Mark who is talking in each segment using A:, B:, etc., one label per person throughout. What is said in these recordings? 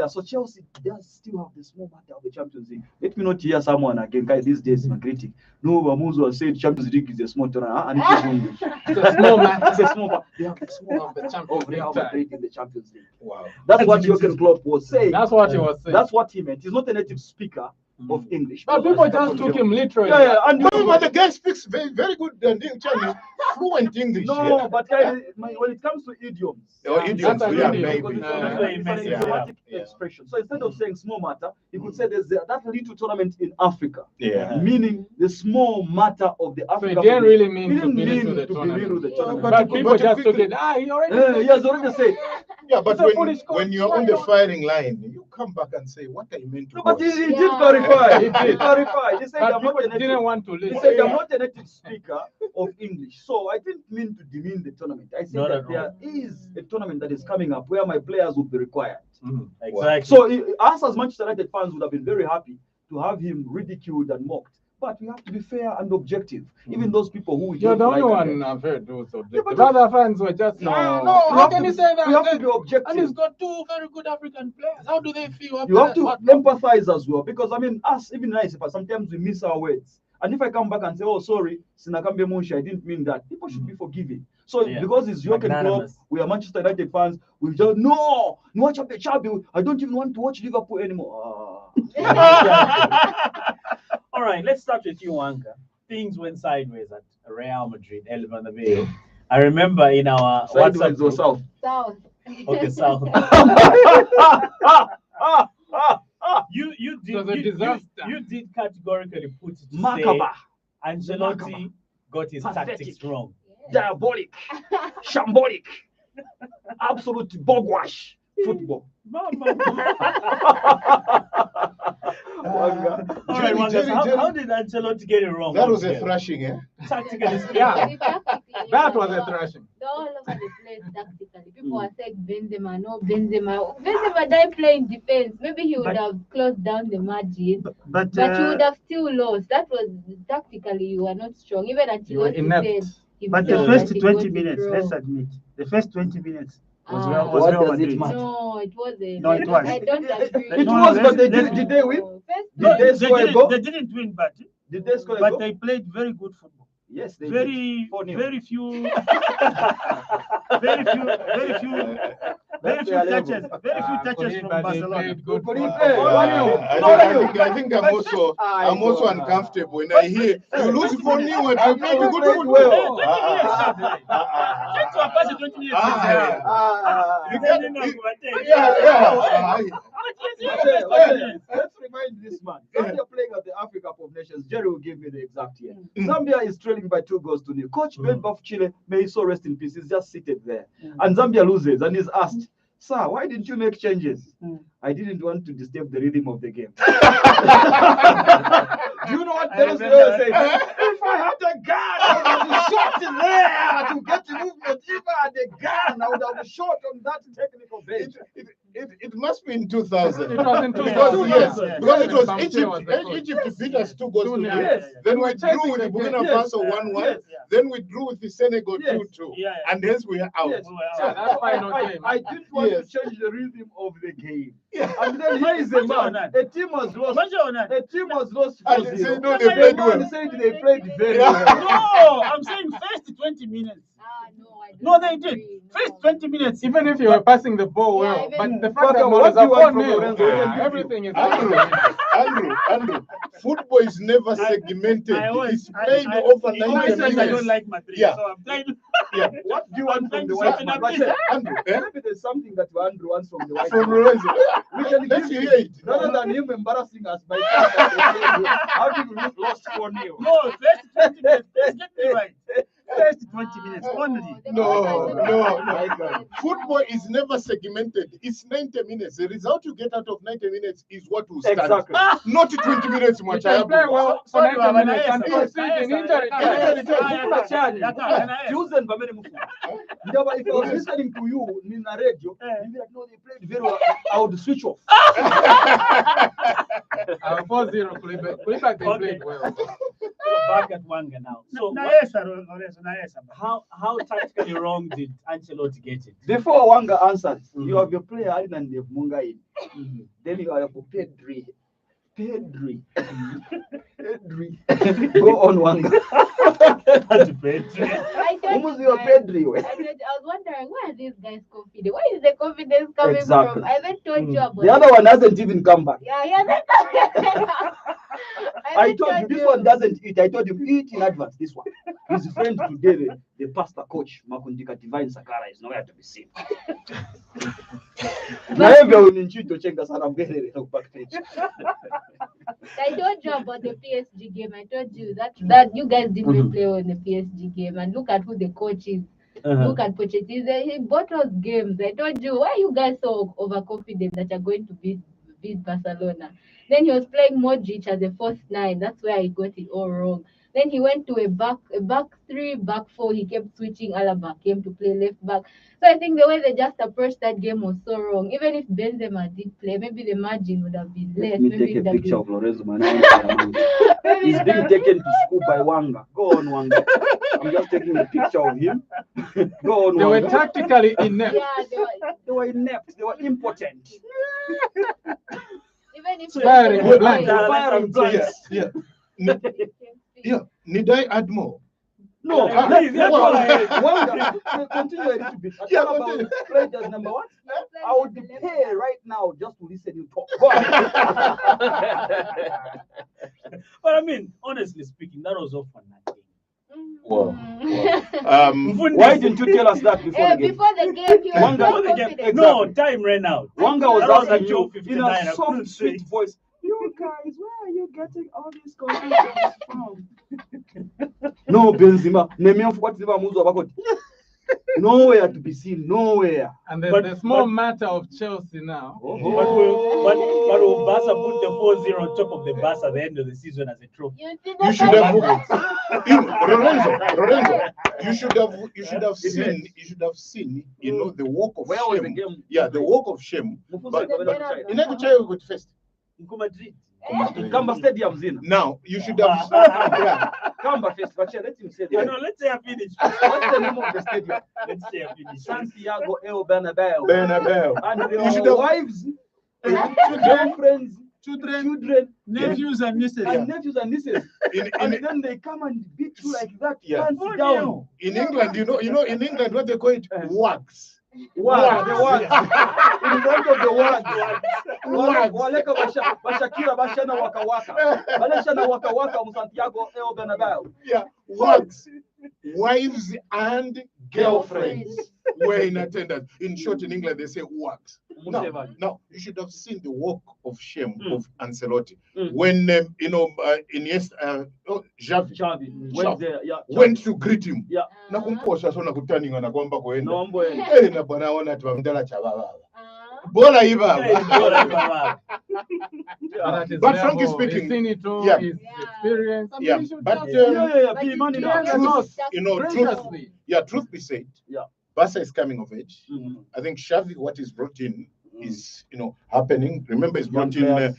A: So Chelsea does still have the small matter of the Champions League. Let me not hear someone again these days my critic. No, Wamuzu was saying Champions League is a small tournament. And
B: It's a small matter.
A: It's a small matter. They have the small
B: Of the Champions
A: of Real
B: League
A: Madrid in the Champions League.
C: Wow.
A: That's what Jurgen Klopp was saying.
B: That's what he was saying.
A: That's what he meant. He's not a native speaker of English.
B: But people just took him literally.
A: Yeah, and
C: No, but the guy speaks very, very good fluent English.
A: no, but when it comes to idioms,
C: Idioms,
B: That's an
C: yeah,
B: idiom.
C: maybe.
A: it's an idiomatic expression. So instead of saying small matter, you could say there's that little tournament in Africa, meaning the small matter of the
B: So
A: Africa.
B: it didn't really mean
A: He
B: to
A: didn't
B: be
A: mean
B: into the
A: to be
B: tournament.
A: into the tournament.
B: But people just took it. He already.
A: He has already said.
C: Yeah, but
B: It's a foolish
C: when you're on the firing line, you come back and say, what are you meant to
A: No, but
C: do?
A: he did clarify. He did clarify. He said,
B: But
A: I'm not
B: people
A: a native.
B: didn't want to
A: He
B: listen.
A: said, I'm not a native speaker of English. So I didn't mean to demean the tournament. I said
D: Not
A: that
D: at
A: there is a tournament that is coming up where my players will be required.
D: Exactly.
A: So us as Manchester United fans would have been very happy to have him ridiculed and mocked. But we have to be fair and objective. Even those people who we
B: You're
A: don't
B: the only
A: like
B: one I've heard those objectives.
A: but
B: The other fans were just
A: No,
B: how can you say that?
A: we have to be objective.
B: And he's got two very good African players. How do they feel?
A: You have to empathize as well, because I mean, us even nice, but sometimes we miss our words. And if I come back and say, "Oh, sorry, Sinakambe Munshi, I didn't mean that," people should be forgiving. So because it's Jurgen Klopp,
D: Magnanimous.
A: we are Manchester United fans. We just no watch up the Chabi. I don't even want to watch Liverpool anymore.
D: All right, let's start with you, Anka. Things went sideways at Real Madrid, El Bernabeu. I remember in our WhatsApp
A: Sideways or
D: group.
A: south?
E: South.
D: Okay, south. You
B: It was a
D: did
B: disaster.
D: you did categorically put it to say
A: Makaba,
D: Ancelotti got his
A: Pathetic.
D: tactics wrong.
A: diabolic, shambolic, absolute bogwash football.
D: All right, Wanga, how did Ancelotti get it wrong?
C: That was a
D: Yeah.
C: thrashing, eh?
D: Tactically
B: Yeah.
D: speaking.
B: That was a thrashing.
E: They're all over the place tactically. People are saying Benzema, no Benzema. Benzema didn't play in defense. Maybe he would have closed down the margin,
F: But
E: but you would have still lost. That was tactically you were not strong. Even until
B: You were inept.
F: but the
E: himself
F: first
E: that he
F: 20
E: got it
F: minutes,
E: wrong.
F: let's admit, the first 20 minutes was
E: Ah.
F: Real,
A: What
F: was Real
A: does it
F: Madrid.
A: matter?
E: No, it wasn't.
F: No, it was.
E: I don't agree.
A: It
F: No,
A: was, but
F: let's-
A: did they win?
E: First,
F: No,
A: Did they score a goal?
F: they didn't win, but
A: Did they score a goal?
F: they played very good football.
A: Yes, they
F: Very,
A: did. 4-0.
F: very few, very few, very few, very few
A: their
F: touches,
A: level.
F: very few touches from Barcelona.
B: Good
A: Could he
B: football.
A: play?
C: I think I'm also uncomfortable when I hear you lose 4-0 at
A: I'm
C: maybe
A: not
C: good
A: playing
C: football.
A: well.
F: 20 minutes.
A: Let's remind this man. Zambia playing at the Africa Cup of Nations. Jerry will give me the exact year. Zambia is trailing by 2-0. Coach Ben of Chile, may he so rest in peace, is just seated there. And Zambia loses and is asked, "Sir, why didn't you make changes?" "I didn't want to disturb the rhythm of the game." Do you know what Dennis Miller said? "If I had a gun, I would have shot in there to get the movement. If I had a gun, I would have shot on that technical bench."
C: It must be in 2000.
B: It was in
C: Because,
B: 2000.
C: yes, because it was
B: Some
C: Egypt.
B: players were
C: Egypt beat us 2-0.
A: Yes.
C: Then we
B: chasing
C: drew with
B: the
C: Burkina
B: game.
C: Faso 1-1.
A: Yes.
C: Then we drew with the Senegal
A: Yes.
C: 2-2.
D: Yeah.
C: And hence we are out.
A: Yes.
B: Yeah, that's final game.
A: I didn't want
C: Yes.
A: to change the rhythm of the game. And then here is a man. A team has lost. A team has lost
C: And they say,
A: 4-0.
C: no, they
A: The
C: played
A: man
C: well.
A: said they played very
C: Yeah.
A: well.
F: No, I'm saying first 20 minutes.
E: no, I don't
F: No, they did.
E: agree, no.
F: First 20 minutes.
B: Even if you were passing the ball
E: Yeah,
B: well,
E: even-
B: but the
A: But
B: fact that
A: what
B: was
A: do
B: a
A: you want from
B: 4-0,
A: Lorenzo? We can give you-
B: everything is
C: Andrew, football is never segmented. It's played over
F: He always
C: 90
F: says I don't
C: minutes.
F: like Madrid.
C: Yeah.
F: So I'm trying to.
C: Yeah.
A: What do you want from the
F: Sometimes
A: white man?
F: it's
A: But,
F: not
C: Andrew, eh?
A: maybe there's something that Andrew wants from the white
C: From
A: man.
C: Lorenzo.
A: We can
C: Let's
A: give
C: hear
A: you,
C: it.
A: rather than him embarrassing us by saying that how did we lost 4-0?
F: No, first 20 minutes. Please get me right. First 20 minutes only.
C: No. Football is never segmented. It's 90 minutes. The result you get out of 90 minutes is what will stand.
A: Exactly.
C: Not 20 minutes,
B: You
C: much.
B: can play well for
F: Sorry,
B: 90 minutes
F: Yes,
B: and
F: yes,
B: concede in injury time.
A: Tuesday, Ndaba, if I was listening to you in the radio, you'd be like, no, they played very well. I would switch off.
B: 4-0, Kulibak, they played well.
D: back at Wanga now. So
F: Na
D: what-
F: yes, Lorenzo, na yes.
D: how tactically wrong did Ancelotti get it?
A: Before Wanga answers, you
D: Mhm.
A: have your player and the Munga in. Then you have Pedri. Pedri. Pedri. Go on, Wanga.
D: That's Pedri.
E: I told
A: Who's
E: you
A: your
E: guys,
A: Pedri?
E: I was wondering, where are these guys confident? Where is the confidence coming
A: Exactly.
E: from? I haven't told you about
A: The other one hasn't even come back.
E: Yeah, yeah, that's
A: I told you this one doesn't eat. I told him eat in advance. This one. His friend today, the pastor coach, Makundika Divine Sakara, is nowhere to be seen. Na hivyo uninichito sana mbele na backpage.
E: I told you about the PSG game. I told you that you guys didn't play on the PSG game, and look at who the coach is. Look at Pochettino. He bought us games. I told you, why are you guys so overconfident that you're going to beat Barcelona? Then he was playing Modric as a first nine. That's where he got it all wrong. Then he went to a back three, back four. He kept switching. Alaba came to play left back. So I think the way they just approached that game was so wrong. Even if Benzema did play, maybe the margin would have been less.
A: Let me
E: Maybe
A: take
E: it
A: a
E: would have
A: picture
E: been-
A: of Lorenzo man.
E: maybe
A: He's
E: it would
A: being
E: have-
A: taken to school by Wanga. Go on, Wanga. I'm just taking a picture of him. Go on,
B: They were
A: Wanga.
B: tactically inept.
E: Yeah,
A: They were inept. They were impotent.
E: even if
B: Firing
E: they
B: blanks.
E: play,
A: Firing blanks.
C: Yeah.
E: they can speak.
C: Yeah. Need I add more?
A: No,
D: Yeah, please, yeah, go ahead.
A: Wanga, continue a little bit.
C: Yeah,
A: Talk about
C: continue.
A: players number one.
E: Let's play
A: I would
E: with the left
A: pay
E: back.
A: right now just to listen you talk. Go ahead.
D: But I mean, honestly speaking, that was all for nothing.
C: Wow.
E: Mm.
A: Why didn't you tell us that before
E: Eh,
A: the game?
E: before the game, he was
A: Wanga-
E: so
D: Before the game,
E: confident.
D: no, time ran out.
A: Wanga
D: That
A: was
D: was
A: asking
D: at
A: you
D: 2:59,
A: in
D: I
A: a
D: couldn't
A: soft,
D: say
A: sweet
D: it.
A: voice. You guys, where are you getting all these confidence from? No, Benzema. Nowhere to be seen. Nowhere.
B: And there's
D: But-
B: the small
D: but-
B: matter of Chelsea now.
A: Oh.
D: But will Barca put the 4-0 on top of the Barca at the end of the season as a trophy?
E: You see
C: You
E: the
C: should
E: guy-
C: have Lorenzo. You should have seen, you know, the walk of
A: Where was the
C: shame.
A: game?
C: Yeah, the walk of shame. But in every child would first.
D: Madrid.
A: Kamba Stadium zina.
C: Now you should have yeah.
A: Kamba first, but let him say
D: Yeah.
A: that.
D: No, let's say I finish.
A: What's the name of the stadium?
D: Let's say I finish.
A: Santiago El Bernabeu.
C: Bernabeu.
A: And
C: You should
A: their
C: have-
A: wives, girlfriends, children,
F: Nephews and nieces.
A: and nephews and nieces.
C: In,
A: And
C: in,
A: then they come and beat you like that.
C: Yeah.
A: Hands
D: Oh,
A: down.
D: no.
C: in England, you know, in England, what they call it, wax.
A: Wag, the wag. In front of the wag.
C: Wags.
A: Waleka Bashakira Bashana Waka Waka. Baleshana Waka Waka mu Santiago El Bernabeu.
C: Yeah, wax. Wives and girlfriends were in attendance. In short, in England, they say wax. Now, you should have seen the walk of shame of Ancelotti when Xavi
A: Xavi went there. Yeah.
C: went to greet him.
A: Yeah.
C: Na kumposha so na kutaninga na kwamba kuenda.
A: No, boy.
C: Na bwana aona tumamdala cha baba.
E: Ah.
C: Bora iba.
B: And at his
C: But
B: level,
C: frankly speaking,
B: he's seen it all,
C: yeah.
B: his
E: Yeah.
B: experience. I mean,
C: Yeah,
B: he should
C: but,
B: just
A: Yeah,
E: But
A: be
E: you
A: money
E: see
A: now.
E: the
B: Truth,
E: stuff-
C: you know,
B: graciously.
C: truth be said,
A: Yeah.
C: Barca is coming of age.
A: Mhm.
C: I think Xavi, what is brought in is, happening. Remember, he's brought in
A: Young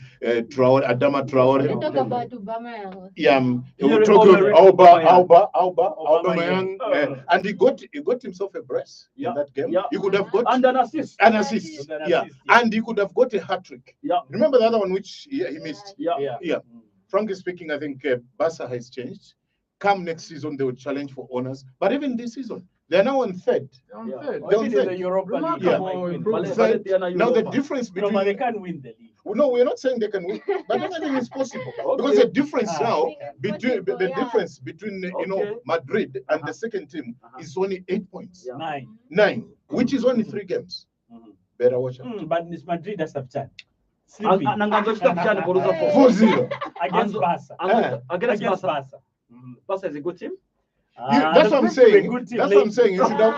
C: Traore, Adama
E: They
C: Traore.
E: talk about Obama.
C: Yeah,
A: Here
C: we talk
A: over-
C: about
A: Aubameyang.
C: Aubameyang,
A: Aubameyang.
C: and he got himself a brace
A: Yeah,
C: in that game.
A: yeah.
C: He could have got
A: And an assist.
C: an assist,
D: An
C: yeah,
D: assist, yeah.
C: and he could have got a hat trick.
A: Yeah.
C: Remember the other one which he missed.
A: Yeah.
D: Yeah.
C: Yeah. Frankly speaking, I think Barca has changed. Come next season, they will challenge for honors. But even this season, they are now on third.
B: On
A: Yeah.
B: third.
C: They're on
D: Even in the
C: third.
D: Europa League,
B: Remarkable
D: they might win.
B: improvement.
C: Third.
A: Valencia
C: Now the
A: Europa.
C: difference
D: No,
C: between
D: but they can't win the league.
C: no, we're not saying they can win, but anything is possible.
A: Okay.
C: Because the difference
D: Ah.
C: now
E: It's
C: between
E: possible,
C: the
E: yeah.
C: difference between
A: Okay.
C: Madrid and
A: Uh-huh.
C: the second team
A: Uh-huh.
C: is only 8 points.
A: Yeah.
D: 9.
C: Which is only 3 games.
D: Mhm.
C: Better watch out.
D: But it's Madrid that's have time. Sleeping
A: Nanganzo chitakuchana kuruza for
C: 4-0.
D: against
A: Anzo-
D: Barca.
A: Against
D: Against
A: Barca.
D: Barca.
A: Barca is a good team.
C: That's what I'm
D: Madrid is a
C: saying.
D: good team,
C: That's what I'm
D: late.
C: saying. You should have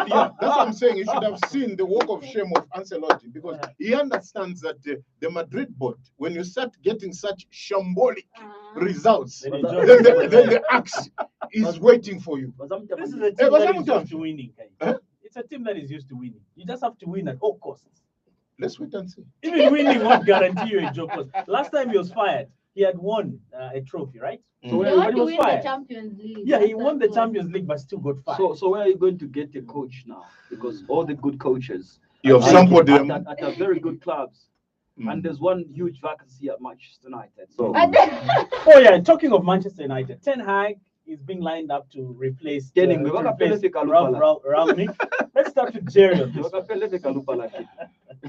C: yeah, that's what I'm saying. You should have seen the walk of shame of Ancelotti because he understands that the Madrid board, when you start getting such shambolic results,
D: Then
A: Then
D: enjoy
C: then the axe is waiting for you.
D: This is a
C: Hey,
D: team
C: but
D: that is
C: sometimes-
D: used to winning. Kai.
C: Huh?
D: It's a team that is used to winning. You just have to win at all costs.
C: Let's wait and see.
D: Even winning won't guarantee you a job. 'Cause last time he was fired, he had won a trophy, right?
C: Mm.
D: So
E: They
D: everybody
E: want to
D: was
E: win the
D: fired.
E: Champions League.
D: Yeah, he
E: That's
D: won the
E: what-
D: Champions League, but still got fired.
A: So where are you going to get a coach now? Because all the good coaches
C: You have
A: are
C: sampled
A: at,
C: them.
A: at a very good clubs,
C: Mm.
A: and there's one huge vacancy at Manchester United. So
E: And
D: Oh yeah, talking of Manchester United, Ten Hag is being lined up to replace
A: Getting
D: Rangnick. Let's start with Jerry on this one.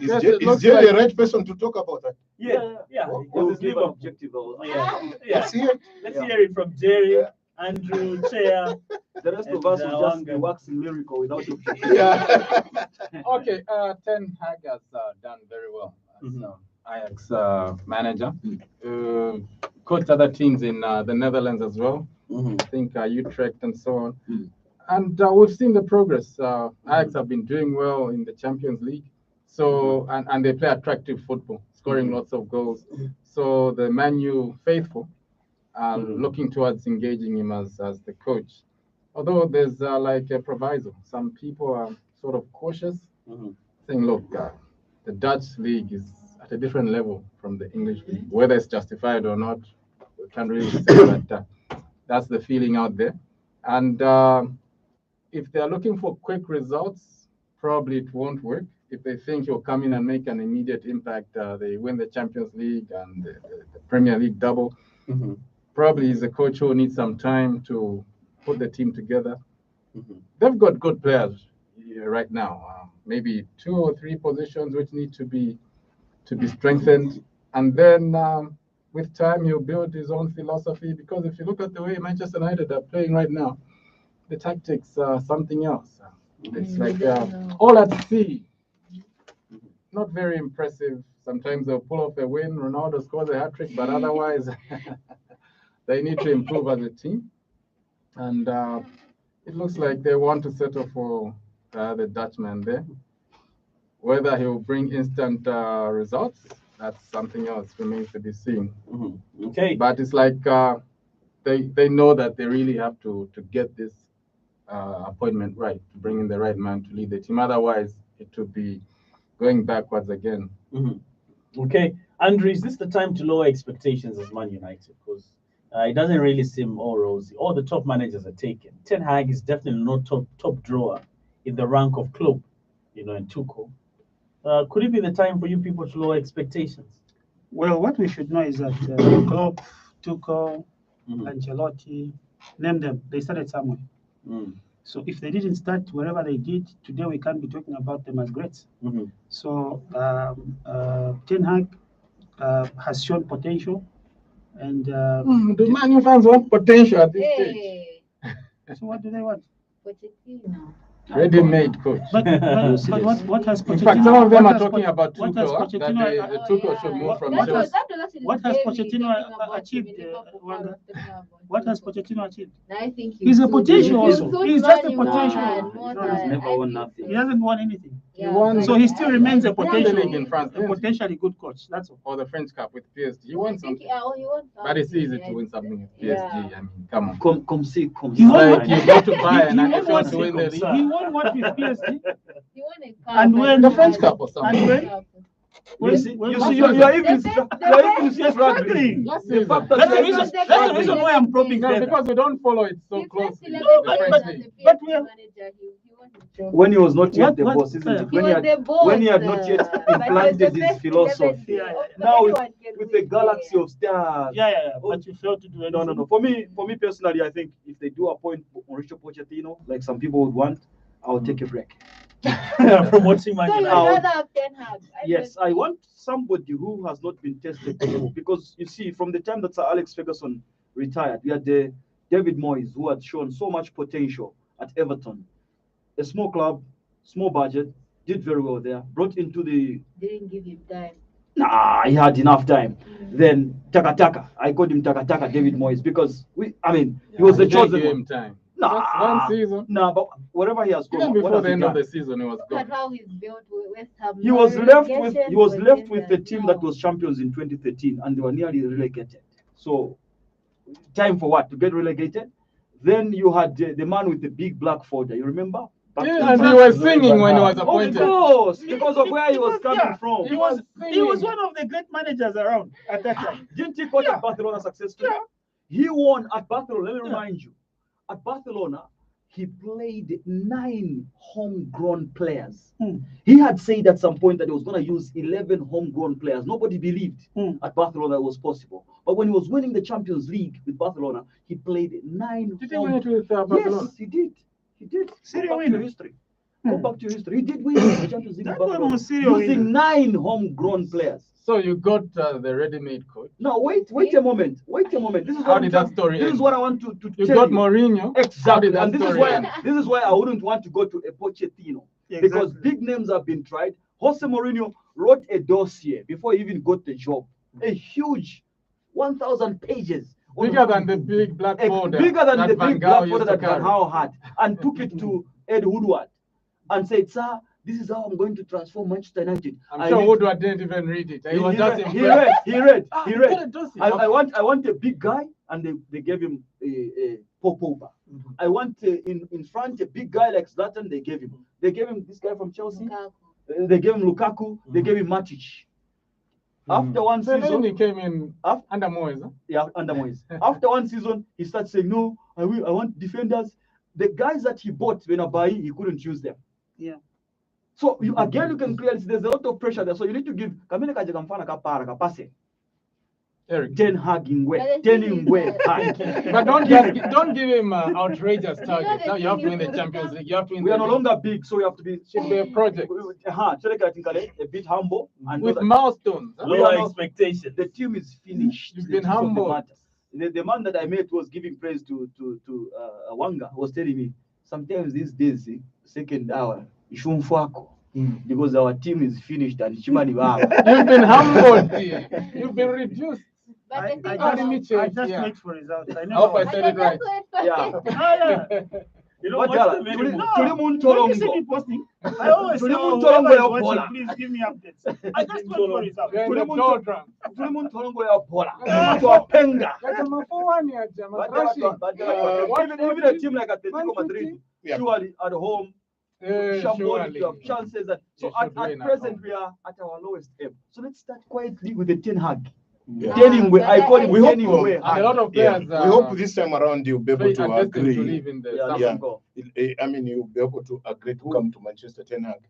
C: Is
B: Yes,
C: Jerry,
B: it looks
C: the
B: like-
C: right person to talk about that?
D: Yeah,
A: We'll
D: because
A: give
D: it's
A: an
D: Liverpool.
A: objective.
D: Yeah.
C: Let's hear it.
D: Let's
A: Yeah.
D: hear it from Jerry,
C: Yeah.
D: Andrew, Chair.
A: The rest of
D: And,
A: us will just be
D: Wanga.
A: waxing lyrical without objective.
C: Yeah.
B: Okay, Ten Hag has done very well as Ajax manager. Coached other teams in the Netherlands as well. I think Utrecht and so on.
A: Mm.
B: And we've seen the progress. Ajax have been doing well in the Champions League. So and they play attractive football, scoring lots of goals. So the Man U faithful are looking towards engaging him as the coach. Although there's like a proviso, some people are sort of cautious, saying, look, the Dutch league is at a different level from the English league. Whether it's justified or not, we can't really say, but that's the feeling out there. And if they're looking for quick results, probably it won't work. If they think you'll come in and make an immediate impact, they win the Champions League and the Premier League double. Probably he's a coach who needs some time to put the team together. They've got good players right now. Maybe 2 or 3 positions which need to be strengthened, and then with time he'll build his own philosophy. Because if you look at the way Manchester United are playing right now, the tactics are something else. It's like all at sea. Not very impressive. Sometimes they'll pull off a win. Ronaldo scores a hat-trick, but otherwise they need to improve as a team. And it looks like they want to settle for the Dutchman there. Whether he'll bring instant results, that's something else remains to be seen.
D: Okay.
B: But it's like they know that they really have to get this appointment right, to bring in the right man to lead the team. Otherwise, it would be going backwards again.
D: Okay, Andrew, is this the time to lower expectations as Man United? Because it doesn't really seem all rosy. All the top managers are taken. Ten Hag is definitely not top drawer in the rank of Klopp, and Tuchel. Could it be the time for you people to lower expectations?
F: Well, what we should know is that Klopp, Tuchel, Ancelotti, name them, they started somewhere. So if they didn't start wherever they did, today we can't be talking about them as greats. So Ten Hag has shown potential, and
B: The Man U fans want potential at this stage.
E: hey,
F: so what do they want?
E: Pochettino.
B: Ready-made coach.
F: But what has Pochettino?
B: In fact, some of them
F: what
B: are
F: has
B: talking
F: Poch-
B: about
F: what has
B: Tuchel, that
F: Pochettino-
B: the Tuchel should move from
F: What
B: Chelsea.
F: has-
E: That was actually
F: what has
E: David
F: Pochettino
E: talking about
F: achieved,
E: him in Liverpool
F: Wanga?
E: fans talking about
F: What has
E: Tuchel.
F: Pochettino achieved?
E: I think
F: He's a
E: suits-
F: potential
E: he
F: also.
E: suits
F: He's just a
E: Man U
F: potential.
E: more
F: No,
E: than-
F: he's
A: never
E: I
A: won
E: think-
A: nothing.
F: He hasn't won anything.
E: Yeah,
B: won-
E: but
F: So he still
E: I-
F: remains a
E: I-
B: potential
F: potential,
B: league in France.
F: a potentially good coach. That's all.
B: Or the French Cup with PSG. He
E: I
B: won
E: think
B: something.
E: he won
B: But it's
E: something,
B: easy to win something with PSG.
E: Yeah.
B: I mean, come on.
A: Come see, come
F: He
A: see.
F: won
B: Like you go to Bayern
F: He
B: and
F: won
B: if you want
F: what-
B: to win the league.
F: He won what with PSG?
E: He won a cup.
F: And when-
B: The French Cup or something.
F: And when-
A: You see,
F: when-
A: you
F: when-
A: see, you're even
E: The
A: you're
E: best-
A: even struggling.
B: Last
A: The
B: season.
A: fact that
F: That's the
A: you're
F: reason.
A: even
F: That's the
A: struggling.
F: reason why I'm propping
B: No,
F: together.
B: because we don't follow it so
E: The
B: closely.
E: first
B: The
E: 11
B: French
E: games as
B: league.
E: the
F: But
E: PSG
F: we are-
E: manager, he won the trophy.
A: When he was not yet
F: What-
A: the
F: what-
A: boss, isn't it?
E: He
A: When
E: was
A: he had,
E: the boss,
A: when he had not yet
E: but he was
A: implanted
E: the
A: his
E: best
A: philosophy.
E: 11.
F: Yeah.
A: Now with,
E: Anyone can
A: with
E: win,
A: the galaxy
E: yeah.
A: of stars.
F: Yeah. But you failed to do anything.
A: No. For me personally, I think if they do appoint Mauricio Pochettino, like some people would want, I'll take a break.
D: From watching Man
E: So you'd
D: United.
E: rather have Ten Hag.
A: Yes, I want somebody who has not been tested before, because you see, from the time that Sir Alex Ferguson retired, we had the David Moyes, who had shown so much potential at Everton, a small club, small budget, did very well there. Brought into the
E: Didn't give him time.
A: he had enough time. Then Taka, I called him Taka David Moyes because he was the
B: They
A: chosen
B: gave
A: one.
B: him time.
A: Nah.
B: Just one season.
A: Nah, but whatever he has
B: Even
A: gone, what
B: before
A: has
B: the
A: he
B: end of
A: done?
B: the season, he was
E: Look
B: gone.
E: at how he's built with West Ham.
A: He was left with
E: Relegation
A: the team that
E: now.
A: was champions in 2013, and they were nearly relegated. So, time for what? To get relegated? Then you had the man with the big black folder. You remember back
B: Yeah,
A: to
B: and
A: back
B: he was
A: to
B: singing when he was
A: Of
B: appointed.
A: course, because of where he was coming
F: Yeah.
A: from.
B: He was
F: He was
B: singing.
F: one of the great managers around at that time.
A: Didn't he coach at Barcelona successfully?
F: Yeah.
A: He won at Barcelona. Let me
F: Yeah.
A: remind you, at Barcelona, he played 9 homegrown players. He had said at some point that he was going to use 11 homegrown players. Nobody believed at Barcelona it was possible. But when he was winning the Champions League with Barcelona, he played 9
B: Did he win it with Barcelona?
A: Yes, he did. He did.
F: Serie
A: Go back to
F: winner.
A: history. Go back to your history. He did win the Champions League with
F: That one
A: Barcelona
F: was Serie winner.
A: using 9 homegrown players.
B: So you got the ready-made coach.
A: No, wait a moment. Wait a moment. This is
B: How
A: what I'm
B: did that
A: trying-
B: story
A: This
B: end?
A: is what I want to
B: You
A: tell
B: got
A: you.
B: Mourinho. How
A: Exactly,
B: did that
A: and this is
B: story
A: why
B: end?
A: I wouldn't want to go to a Pochettino because
F: Exactly.
A: big names have been tried. Jose Mourinho wrote a dossier before he even got the job, a huge 1,000 pages, on-
B: Bigger than the big blackboard.
A: bigger than
B: that
A: the
B: Van
A: big
B: Gaal
A: blackboard
B: used to
A: that Van
B: carry.
A: Gaal had, and took it to Ed Woodward and said, "Sir, this is how I'm going to transform Manchester United."
B: I'm sure Woodward didn't even read it. He was just
A: he read.
B: he
A: He
B: got a
A: read.
B: dossier.
A: I want a big guy, and they gave him a Popover. I want in front a big guy like Zlatan. They gave him this guy from Chelsea.
E: Lukaku.
A: They gave him Lukaku. They gave him Matic. After one
B: Then he
A: season,
B: came in
A: Af-
B: under Moyes. Huh?
A: yeah, under Moyes. After one season, he starts saying, "No, I want defenders." The guys that he bought when I buy, he couldn't use them.
F: Yeah.
A: So you can clearly see there's a lot of pressure there. So you need to give Kamene Kaje kamfana kapara kapase.
B: Eric.
A: Ten hugging way,
E: But the
A: ten
E: thing
A: him
E: is
A: way.
E: that-
B: But don't give him outrageous targets.
E: the
B: Now you have to
E: thing
B: win the
E: is
B: Champions League. You have to win
A: We
B: the
A: are no
B: league.
A: longer big, so we have to be
B: Should be a project
A: a bit humble and know
B: with
A: that
B: milestones. Huh?
A: We
D: Lower
A: are not-
D: expectations.
A: the team is finished.
B: You've
A: The
B: been
A: truth of the
B: humbled.
A: matter. The man that I met was giving praise to Wanga, was telling me sometimes these days, second hour, ishumfwako. Because our team is finished and Chimani Baba.
B: You've been humbled. Dear. You've been reduced.
E: But the thing
F: I
B: How
E: is-
B: did me
F: just
B: check?
F: wait
B: Yeah.
F: for results. I
B: I
F: know.
B: hope I
E: I
B: said
E: can
B: it right.
E: just wait for
A: Yeah.
E: it.
D: You know
A: What
D: what's
A: the-
D: the very
A: Tuli-
F: No,
A: Tuli
F: when
A: Muntolongo.
F: you see me posting, I always say,
A: Tuli
F: oh,
A: Muntolongo
F: whoever is
A: ya
F: watching,
A: bola.
F: please give me updates. I just wait for results.
B: You're in the
A: Tuli
B: doldrums.
A: Tuli Muntolongo ya bola. Watu wa penga.
B: Jamaa forward ya jamaa
A: But
B: crashing.
A: even a team like Atletico
B: Man
A: Madrid,
B: City?
C: Yeah.
A: surely at home, Shamboli,
B: Surely.
A: you have chances that. So
B: You
A: at
B: should win at
A: present
B: home.
A: we are at our lowest ebb. So let's start quietly with the Ten Hag.
C: Yeah.
A: Ten him way. I call him
C: We hope
A: Ten him way.
B: And a lot of
C: Yeah.
B: players
C: We hope this time around you'll be able
B: are
C: to
B: destined to
C: agree.
B: live in the
A: Yeah,
B: summer.
C: Yeah.
A: go.
C: I mean, you'll be able to agree to come to Manchester Ten Hag.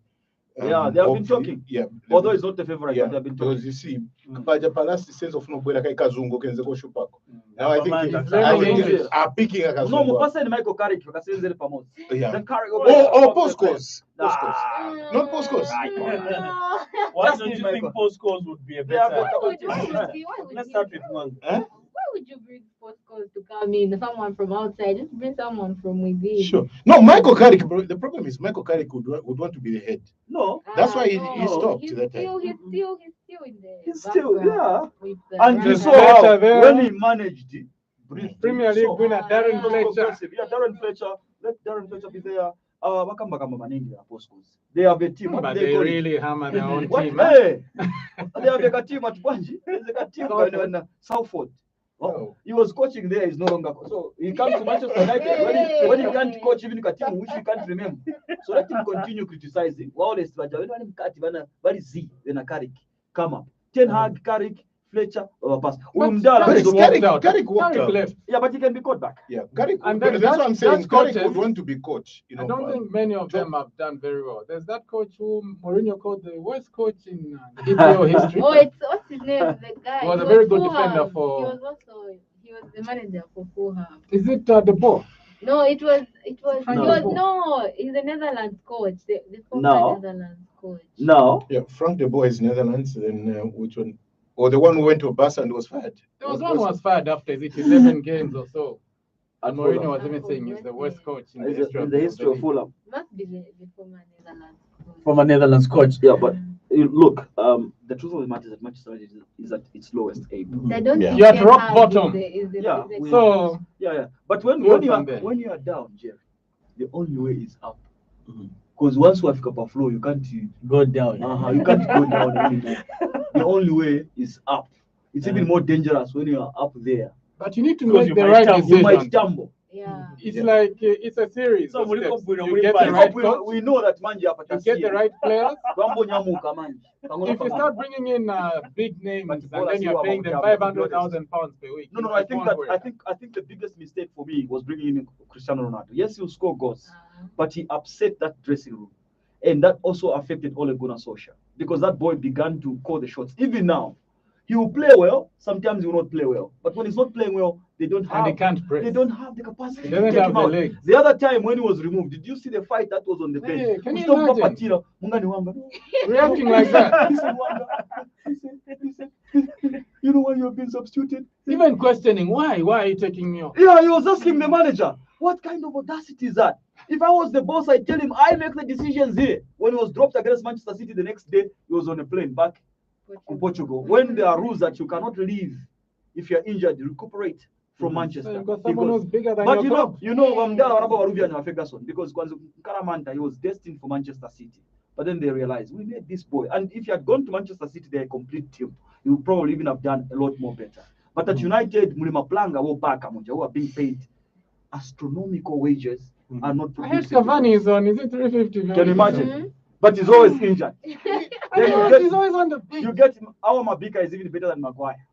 A: Yeah, they have been
C: hopefully.
A: talking.
C: Yeah.
A: Although it's not the favorite,
C: Yeah,
A: but they have been
C: because
A: talking.
C: you see, Kaja Palace says of no boy like Kazungo kenze ko shupako. Now I think
D: It's
B: very
C: I think
B: English.
C: are picking a
A: No,
C: Kazungo.
A: Mupasa and Michael Carrick wakasenzele pamoja.
C: Yeah.
A: Then Carrick
C: Oh, postcodes. Postcodes.
A: Ah,
C: Not postcodes.
E: No.
D: Why
A: Just
D: don't
A: need
D: you
A: Michael.
D: think postcodes would be a
A: They are
D: better?
A: better.
E: Why would
D: Let's
E: you-
D: start with one.
E: Why would you bring postcodes to come in? Someone from outside, just bring someone from within.
C: Sure. No, Michael Carrick, bro, the problem is Michael Carrick would want to be the head.
A: No,
C: That's why he
E: no,
C: stopped
E: He's
C: that time.
E: still in the.
A: He's still,
E: background with the
A: and you
B: Just
A: saw
B: better
A: how
B: there.
A: when he managed it.
B: Premier League
A: So,
B: winner Darren
A: it was
B: Fletcher.
A: progressive. Yeah, Darren Fletcher. Let Darren Fletcher be there. Wakamba kama maningi ya postcodes. They have a team. What
B: But
A: do
B: they
A: call it?
B: really hammer their own
A: What?
B: team.
A: Hey, they have a team at Banji. There's a team in Southford.
C: Oh.
A: He was coaching there. He's no longer. So he comes to Manchester United when he can't coach even a team which he can't remember. So let him continue criticizing. While they when what is Z then a Carrick come up. Ten Hag, Carrick, Fletcher, pass.
B: But
A: Umdala
B: Carrick
A: is
B: walked
A: okay.
B: out.
C: Carrick walked
B: Carrick
C: out.
B: left.
A: Yeah, but he can be caught back.
C: Yeah, Carrick.
B: And
C: But
B: then
C: that's what I'm saying.
B: that's
C: Carrick
B: coaches-
C: would want to be coach. You know,
B: I don't think many of them have done very well. There's that coach who Mourinho called the worst coach in EPL history.
E: Oh, it's what's his name? The guy.
B: He was a very good
E: Fulham.
B: defender for-
E: He was the manager for Fulham.
B: Is it the ball?
E: No, it was.
A: No.
E: He's the Netherlands coach. The former
A: No.
E: Netherlands coach.
A: No.
C: Yeah, Frank de Boer is Netherlands. Then which one? Or the one who went to Barca and was fired.
B: There was one who was fired after is it 11 games or so. And Mourinho was even saying he's the worst coach in the history
A: In the history of
B: league.
A: Fulham.
E: Must be the former Netherlands coach.
D: From a Netherlands coach.
A: Yeah, but look, the truth of the matter is that Manchester United is at its lowest ebb.
E: I don't
C: Yeah.
E: think
B: You're at
E: Ten
B: rock
E: Hag
B: bottom.
E: is the
A: Yeah,
E: is the-
B: So
A: Yeah. But when
B: Go
A: you
B: from there.
A: are down, Jeff, the only way is up. Because once you have a flow, you can't
D: Go down.
A: you can't go down anymore. The only way is up. It's even more dangerous when you are up there.
B: but you need to
D: Because
B: make
D: you
B: the
D: might
B: right
D: stumble.
A: You might
B: decision.
A: stumble.
E: Yeah.
B: It's like it's a series.
D: So
B: of
D: we
B: steps.
D: hope we know
B: You
D: we
B: get
D: buy
B: the
D: right
B: right coach,
A: we know that Manji
B: you get the right players.
A: If
B: If you start bringing in big names
A: But
B: and
A: ballers
B: then you're
A: who
B: paying
A: are
B: them
A: more
B: £500,000 per week.
A: No,
B: it
A: I think
B: won't
A: that
B: work.
A: I think the biggest mistake for me was bringing in Cristiano Ronaldo. Yes, he'll score goals, but he upset that dressing room, and that also affected Ole Gunnar Solskjaer because that boy began to call the shots. Even now, he will play well. Sometimes he will not play well, but when he's not playing well, they don't have.
B: And they can't press.
A: They don't have the capacity
B: He
A: to
B: doesn't
A: take
B: have
A: him
B: the
A: out.
B: legs.
A: The other time when he was removed, did you see the fight that was on the bench?
B: Hey, can you
A: Mustafa
B: imagine?
A: Patira, Mungani Wanga.
B: Reacting like that.
A: He said, Wanga. He said, you know why you have been substituted?
B: Even questioning why are you taking me off?
A: Yeah, he was asking the manager, what kind of audacity is that? If I was the boss, I'd tell him, I make the decisions here. When he was dropped against Manchester City the next day, he was on a plane back to Portugal. When there are rules that you cannot leave if you're injured, you recuperate from Manchester.
B: So you've got someone who's bigger than
A: But
B: your club.
A: Vamdala Waraba Warubia and Ferguson, because Karamanta, he was destined for Manchester City. But then they realized, we made this boy. And if you had gone to Manchester City, they're a complete team. You would probably even have done a lot more better. But at United, Mulima Planga, who are being paid astronomical wages, are not
B: I heard
A: producing.
B: Cavani is on, is it 350?
A: Can you imagine? But he's always injured.
B: He's always on the pitch.
A: You get him, our Mabika is even better than Maguire.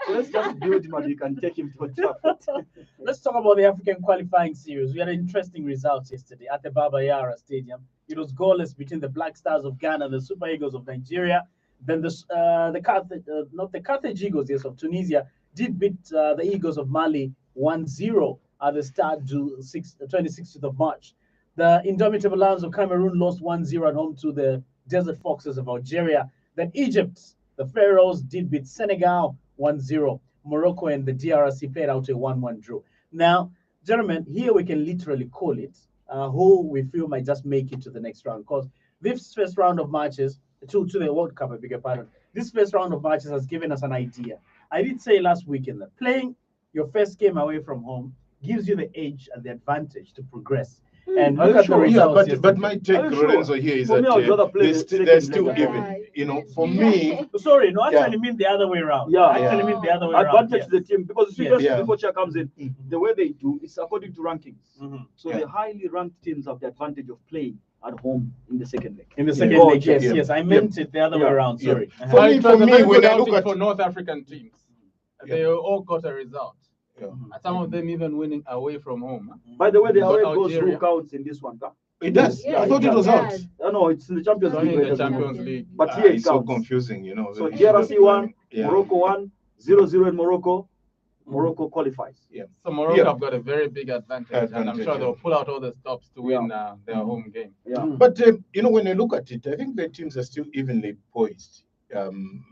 A: So let's just build Mabika and take him to a Trafford.
D: Let's talk about the African qualifying series. We had interesting results yesterday at the Baba Yara Stadium. It was goalless between the Black Stars of Ghana and the Super Eagles of Nigeria. Then the Carthage Eagles, yes, of Tunisia did beat the Eagles of Mali 1-0 at the start to 26th of March. The Indomitable Lions of Cameroon lost 1-0 at home to the Desert Foxes of Algeria. Then Egypt, the Pharaohs, did beat Senegal 1-0. Morocco and the DRC played out a 1-1 draw. Now, gentlemen, here we can literally call it who we feel might just make it to the next round. Because this first round of matches, to the World Cup, I beg your pardon, this first round of matches has given us an idea. I did say last weekend that playing your first game away from home gives you the edge and the advantage to progress. And look at the results.
C: Yeah, but my take, Lorenzo, here is that they're still even. You know, for me.
D: Sorry, no, actually mean the other way around.
A: Yeah,
D: actually mean the other way around.
A: Advantage to the team because before Chair comes in, the way they do is according to rankings. So the highly ranked teams have the advantage of playing at home in the second leg.
D: In the second leg, yes, I meant it the other way around. Sorry.
C: For me, when I look at
B: for North African teams, they all got a result. Some of them even winning away from home.
A: By the way, the away goes who counts in this one.
C: It does. I thought it was out.
A: No, it's in the Champions League.
B: In the Champions League.
A: But here
C: it's so confusing, you know.
A: So DRC won, Morocco won, 0-0 in Morocco. Morocco qualifies.
C: Yeah.
B: So Morocco have got a very big advantage, and I'm sure they'll pull out all the stops to win their home game.
A: Yeah.
C: But you know, when I look at it, I think the teams are still evenly poised.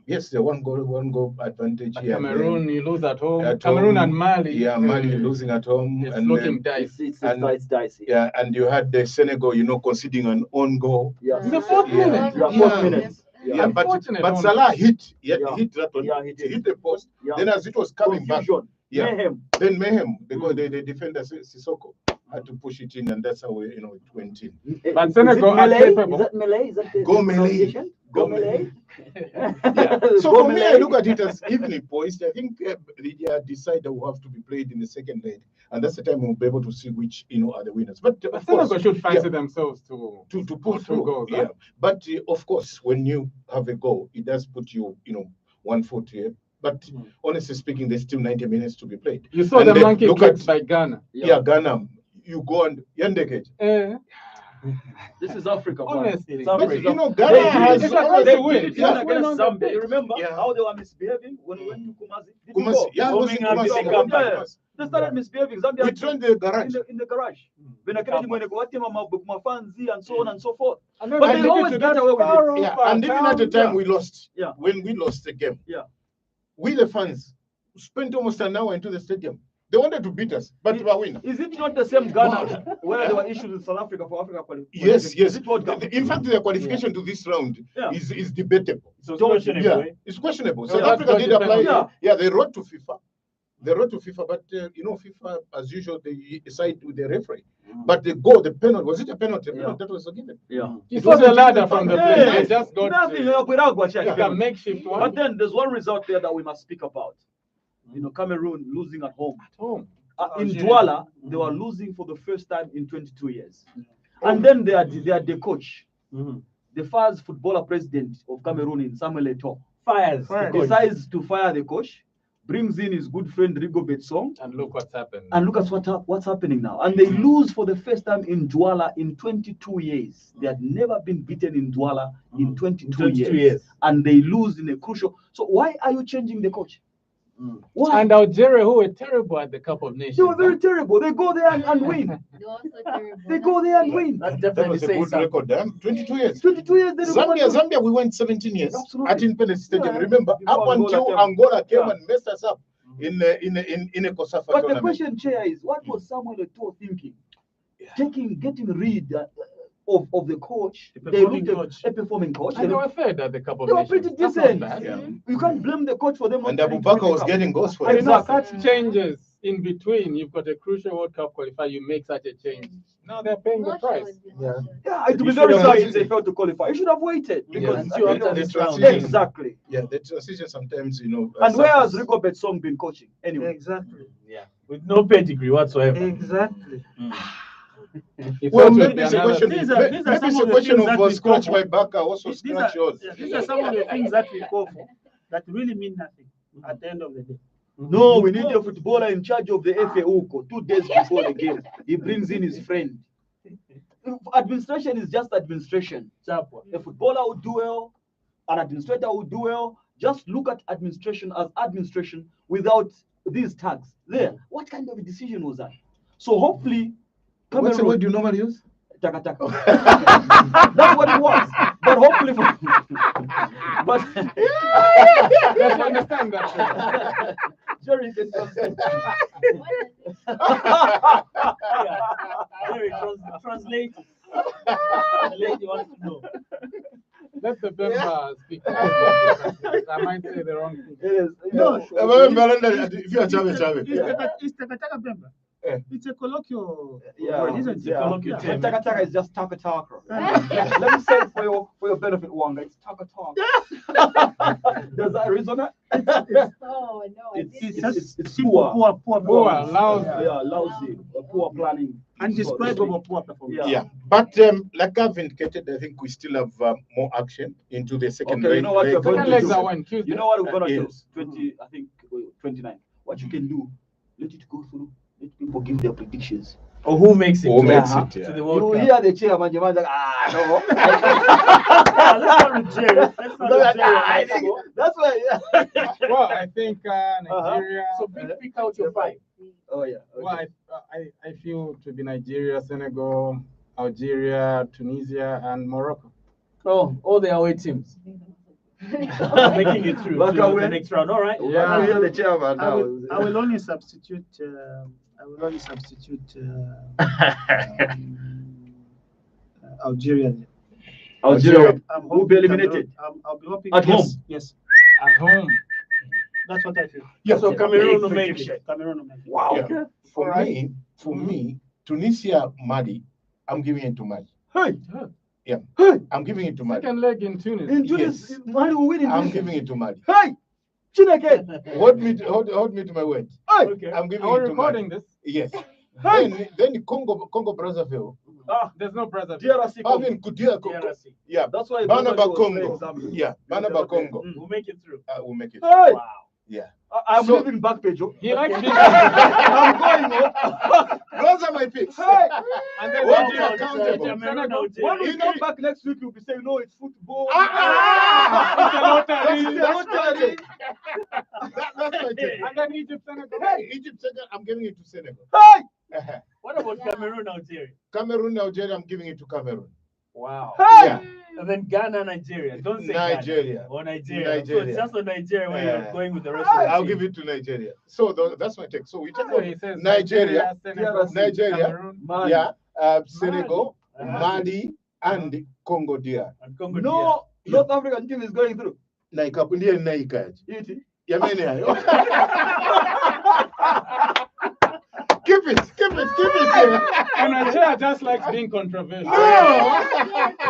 C: Yes, the one goal advantage here.
B: Cameroon, you lose at home. Cameroon and Mali.
C: Yeah, Mali losing at home.
B: It's looking dicey.
A: It's dicey.
C: Yeah, and you had the Senegal, you know, conceding an own goal.
A: Yeah.
B: In the fourth minute.
A: Yeah, 4 minutes.
C: Yeah, but Salah hit that one.
A: Yeah,
C: he hit the post. Yeah. Then as it was coming back,
A: mayhem.
C: Then mayhem. The defender Sissoko had to push it in, and that's how it went in.
B: But Senegal are capable.
A: Is that Malay? Is that the
C: Go Malay.
A: Go Malay.
C: So for me, I look at it as evenly poised. I think they decide that will have to be played in the second leg, and that's the time we'll be able to see which are the winners. But of
B: Senegal
C: course,
B: should fancy themselves to
C: pull through.
B: Goals,
C: yeah, but of course, when you have a goal, it does put you 1 foot here. But honestly speaking, there's still 90 minutes to be played.
B: You saw the monkey kicked by Ghana.
C: Yeah, Ghana. You go and Yandeke.
A: This is Africa.
B: Honestly,
C: but Ghana has
B: to win.
A: Zambia. You remember how they were misbehaving when we went to Kumasi?
C: Kumasi. Yeah, Kumasi.
A: They started misbehaving. Zambia.
C: We trained the garage.
A: In the garage. And so on and so forth.
B: But
A: they always get away with it.
C: Yeah, and even at the time we lost.
A: Yeah.
C: When we lost the game.
A: Yeah.
C: We the fans spent almost an hour into the stadium. They wanted to beat us, but we were winning.
A: Is it not the same Ghana where there were issues with South Africa for Africa qualification?
C: Yes.
A: Is it
C: In fact, the qualification to this round is debatable.
D: So it's questionable.
C: Yeah, it's questionable. South Africa did apply. Yeah, they wrote to FIFA. But FIFA, as usual, they side with the referee. But the penalty, was it a penalty? That was given.
A: Yeah.
B: You saw the ladder from the plane. They just got
A: a
B: makeshift one.
A: But then there's one result there that we must speak about. Cameroon losing at home. in
F: Algeria.
A: Douala, they were losing for the first time in 22 years. And then they had the coach, the first footballer president of Cameroon in Samuel Eto'o,
D: Fires.
F: Fires.
D: the coach.
A: decides to fire the coach, brings in his good friend Rigobert Song,
B: And look what's happened.
A: and look at what's happening now. And they lose for the first time in Douala in 22 years. They had never been beaten in Douala in 22 years. And they lose in a crucial. So why are you changing the coach? Why?
B: And Algeria, who were terrible at the Cup of Nations.
A: They were very terrible. They go there and win.
E: They're also terrible.
A: They go there and win.
D: That
C: That
D: definitely
C: was a
D: says
C: good
D: something.
C: record, damn. 22 years.
A: 22 years. They
C: Zambia, we went 17 years
A: Absolutely.
C: at Independence Stadium.
A: Yeah,
C: Remember,
A: before
C: up
A: Angola
C: until
A: came.
C: Angola came
A: Yeah.
C: and messed us up in a COSAFA
A: But the
C: tournament.
A: question, Chair, is what was Samuel Eto'o thinking? Getting rid of the coach.
F: A
A: They
F: performing
A: looked
F: coach.
A: a performing coach.
B: And they were third at the Cup of
A: They were
B: Nations.
A: pretty
B: That's not
A: decent.
B: bad.
C: Yeah.
A: You can't blame the coach for them not
C: And
A: trying to win
C: Abubakar
A: the
C: was
A: cup.
C: getting goals for
B: And
C: him.
B: you know,
A: Exactly.
B: such changes in between, you've got a crucial World Cup qualifier, you make such a change. Now they're paying the price.
E: Yeah.
A: Yeah, it would
D: You
A: be very
D: should have
A: sad if
D: waited.
A: they failed to qualify. You should have waited
C: Yeah.
A: because
D: Until
A: I
D: after
A: think
D: this
C: the
D: round.
C: transition-
A: exactly.
C: Yeah, the transition sometimes,
A: And where has Rigobert Song been coaching anyway?
F: Exactly.
D: Yeah. With no pedigree whatsoever.
F: Exactly.
B: It
C: Well,
B: would
C: maybe
B: be
C: it's a
B: another
C: question.
B: thing.
F: These are
C: Maybe
F: some
C: it's
F: of
C: a
F: the
C: question
F: things
C: of
F: that we
C: scratch
F: call
C: my
F: for.
C: back, also
F: These
C: scratch
F: are,
C: yours.
F: these are some of the things that we call for that really mean nothing at the end of the day.
A: No, we need a footballer in charge of the FA Uko 2 days before the game. He brings in his friend. Administration is just administration. A footballer would do well, an administrator would do well. Just look at administration as administration without these tags. There, what kind of a decision was that? So hopefully,
C: What's the word you normally use?
A: Taka taka. That's what it was. But hopefully, but
B: Let's understand that.
A: Jerry can translate.
D: Very translate. The lady wants to know.
B: Let the Bemba speak. I might say the wrong thing.
A: Yes,
F: No,
C: If you are Chave, Chave.
F: It's Takataka Bemba. It's a colloquial
A: Yeah,
F: word, isn't it?
A: yeah.
D: colloquial
F: Yeah.
D: term.
A: Taka taka is just taka taka. Let me say it for your benefit, Wanga. It's taka taka. Does that resonate?
E: Oh, no. I
A: It's
E: didn't.
A: it's
F: Simple,
A: poor.
F: poor
B: Poor,
F: performance.
B: lousy.
A: Yeah, lousy, poor planning.
F: Undescribable poor performance.
A: Yeah.
C: Yeah, but like I've indicated, I think we still have more action into the second
A: Okay, you know what you're going
B: Second
A: to
B: legs
A: do?
B: are on Tuesday.
A: You know what we're gonna do?
C: Yes.
A: 20, I think 29. What you can do? Let it go through. Let people give their predictions.
D: Or who makes it?
C: Who
D: to
C: makes
D: the-
C: it, yeah.
D: To the
A: You
D: World Cup.
A: hear the chairman, your man like, no.
F: Let's not with Jerry. Let's not with
A: I
F: Jerry.
A: think that's why. Yeah.
B: Well, I think Nigeria.
D: So pick out your five.
A: Oh yeah.
B: Well,
A: Okay.
B: I feel to be Nigeria, Senegal, Algeria, Tunisia, and Morocco.
D: Oh, all the away teams. Making it through
A: Welcome,
D: to the
A: Wayne.
D: next round. All right.
B: Yeah.
A: You hear the chairman
F: I
A: now.
F: will only substitute. Algeria.
A: Algeria
F: I'm
A: will be
F: hoping
A: eliminated.
F: I'll be hoping.
A: At
F: yes,
A: home?
F: Yes,
B: At home.
F: that's what I feel.
C: Yeah,
D: So Cameroon will make
A: prediction.
D: it.
F: Cameroon will make it.
A: Wow.
C: Yeah. For me, Tunisia, Mali, I'm giving it to Mali.
A: Hey.
C: Yeah.
A: Hey.
C: I'm giving it to Mali.
B: Second leg in Tunis.
A: In Tunis,
C: Yes.
A: Mali will win in
C: I'm
A: Tunis.
C: giving it to Mali.
A: Hey. Chineke.
C: Hold me to my word.
A: Hey.
D: Okay.
C: I'm giving
B: Are we
C: it to Mali.
B: recording this?
C: Yes.
A: Hey.
C: Then Congo Brazzaville.
B: There's no brother.
A: DRC.
C: I mean, Kudia Congo.
D: DRC.
C: Yeah.
A: That's why
C: Banaba
A: everybody was
C: Congo.
A: playing Zambia.
C: Yeah. Banaba Congo.
D: We'll make it through.
C: We'll make it.
A: Hey.
D: Wow.
C: Yeah.
A: I'm
C: So-
A: leaving Backpage. Oh.
B: He likes being
A: I'm going. Oh.
C: Those are my picks.
A: Hey.
B: and then
C: What
B: Nigeria
C: is accountable?
B: Senegal.
A: When we
C: You
A: come
C: know-
A: back next week, you'll be saying, no, it's football.
B: It's a lottery.
A: It's a lottery.
C: That's my take.
B: And then Egypt, Senegal.
C: Hey, Egypt, Senegal, I'm giving it to Senegal.
A: Hey.
D: What about Cameroon, Algeria?
C: Cameroon, Nigeria, I'm giving it to Cameroon.
D: Wow.
A: Hey.
C: Yeah.
D: And then Ghana, Nigeria. Don't say
C: Nigeria.
D: Ghana. Or Nigeria. So
C: Nigeria.
D: it's just on Nigeria where
C: Yeah.
D: you're going with the rest of the
C: I'll
D: team.
C: give it to Nigeria. So that's my take. So we talk
B: So he
C: about
B: says
C: Nigeria,
B: Senegal,
C: Nigeria,
B: Cameroon.
A: Man.
C: yeah, Senegal,
D: Mali.
C: Mali, and Congo DR.
D: And Congo
A: No, North African team is going through.
C: Naikapundia naikaji.
A: Iti.
C: Yamene hayo. Keep it.
B: And Nigeria just likes being controversial.
C: No.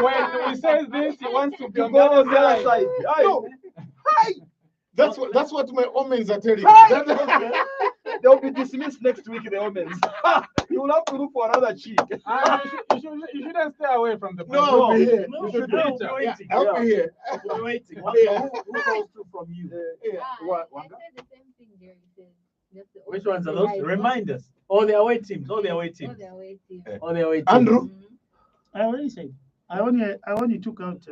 B: When he says this, he wants to be
A: You
B: on
A: go
B: the
A: on
B: other
A: the other
B: side.
A: side. Hey.
C: No. That's what my omens are telling me.
A: Hey.
C: That-
A: They'll be dismissed next week in the Omens. You will have to look for another cheek.
B: You shouldn't stay away from the
C: No, I'll be here.
B: You should
D: no,
B: feature.
D: we're waiting.
C: I'll be here.
D: We're waiting.
C: Yeah.
D: Who goes through from you?
E: I said the same thing Jerry said. Just the
D: Which
E: only
D: ones are those?
E: thing I
D: Remind us. All the away teams. All the away
E: know,
D: teams.
E: they're waiting.
D: All the away teams.
C: Andrew?
F: I already said. I only took out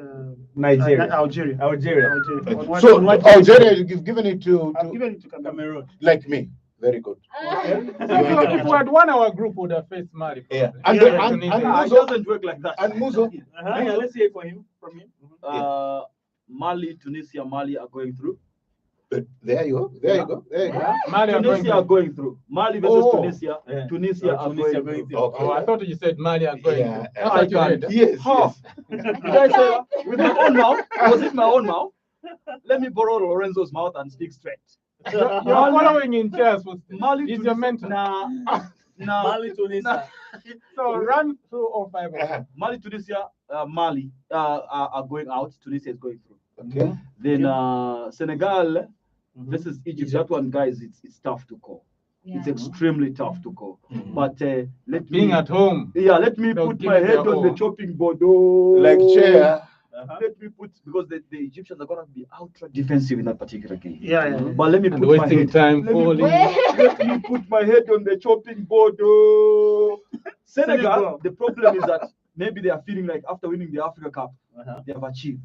D: Nigeria.
F: Algeria.
D: Algeria.
F: On what-
C: So
F: on what-
C: Algeria, you've given it to
F: I've given it to Cameroon.
D: Cameroon.
C: like me. Very good.
B: If we had won our group, we would have faced Mali.
C: Yeah.
B: probably.
C: And
F: Yeah,
C: then and
A: It
C: Muzo,
A: doesn't work like that.
C: and Muzo,
D: Yeah, let's hear from him.
A: Mali, Tunisia, Mali are going through.
C: there you go. There you go. There you go.
B: Mali are going
A: Tunisia are
B: to.
A: going through. Mali versus
C: Oh.
A: Tunisia.
D: Yeah.
A: Tunisia are
D: Tunisia
A: going through.
C: Okay.
B: Oh, I thought you said Mali are going
C: Yeah.
B: to. That's what you
A: I can't.
B: read.
C: Yes,
A: How?
C: yes.
A: Did I say that with my own mouth? Was it my own mouth? Let me borrow Lorenzo's mouth and speak straight.
B: You're following in chairs.
A: Mali,
B: He's
A: Tunisia,
B: your mentor.
A: Nah,
D: Mali, Tunisia.
B: So run through all five of them.
A: Mali, Tunisia, Mali are going out. Tunisia is going through.
C: Okay.
A: Then Senegal versus Egypt. That one, guys, it's tough to call.
E: Yeah.
A: It's extremely tough to call. But let
B: Being
A: me,
B: at home.
A: let me
B: They'll
A: put
B: give
A: my
B: it
A: head
B: their
A: on the
B: all.
A: chopping board. Oh.
C: Like chair.
A: Let me put, because the Egyptians are gonna be ultra defensive in that particular game.
F: Yeah.
A: But let me
B: And
A: put my
B: wasting
A: head.
B: time
A: Let me
B: falling.
A: Let me put my head on the chopping board. Oh. Senegal, the problem is that maybe they are feeling like after winning the Africa Cup, they have achieved.